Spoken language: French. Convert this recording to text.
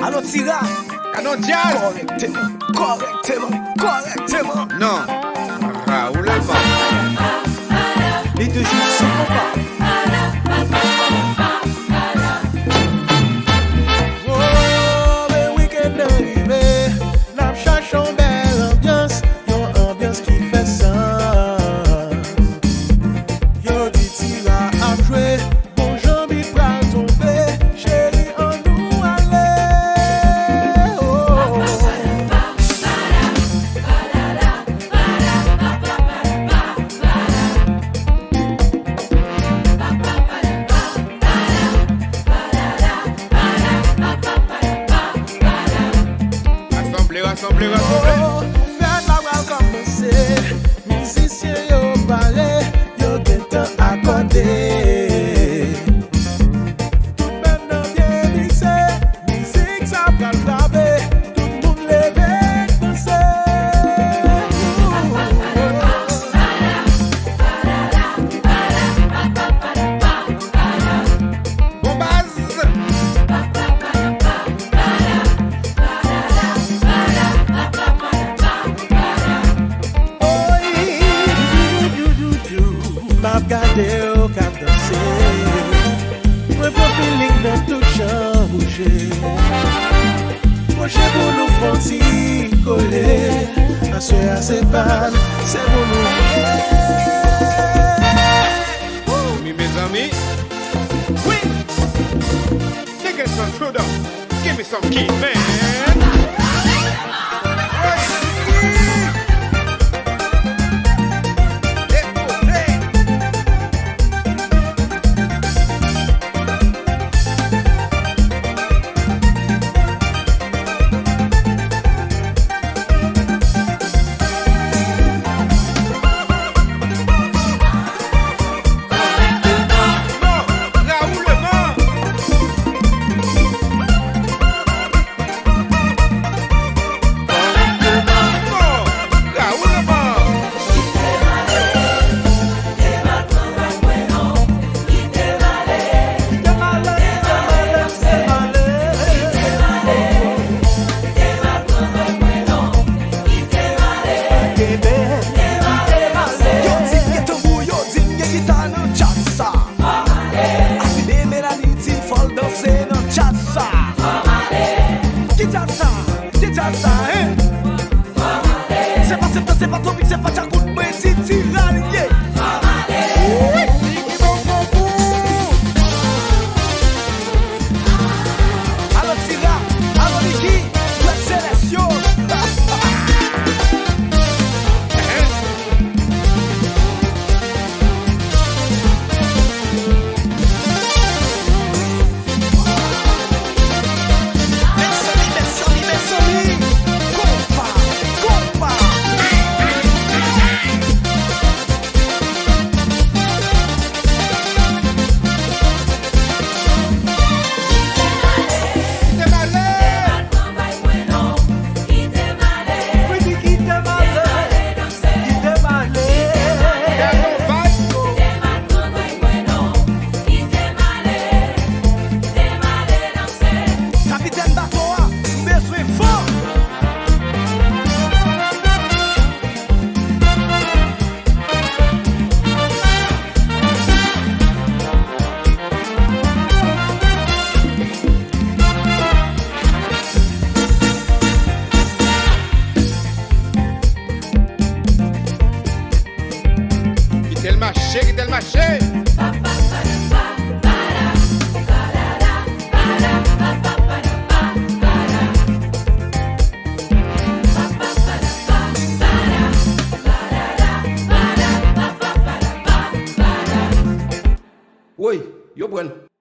Allô Tira. Canon jazz. Correctement. Non. Raouleman. Les deux jours sont pas. Oh, mais week-end arrivé. N'a cherché une belle ambiance. Une ambiance qui fait sens. Yo dit Tira à jouer. Bon jambi pral tomber. Chérie, on nous aller. Oh. Rassemblez. Oh, fête la va commencer. Musiciens yo parlé, yo gen temps accordé. Tout maintenant bien mixé, musique ça pral frapper. Tout le monde levé danser. Bon base. M'a gardé au cap danser. Moi pas feeling dans tout champ bouger. Prochain pour nous fonti coller. Assurer à ses pannes, c'est pour nous. Mes amis. Oui. Nickenson Prudhomme. Give me some key, man. C'est pas trop vite, c'est pas ta coup de main, c'est tiralier. Alors Tira, alors Nicky, la sélection. Quitte le marché. Oui, yo pren.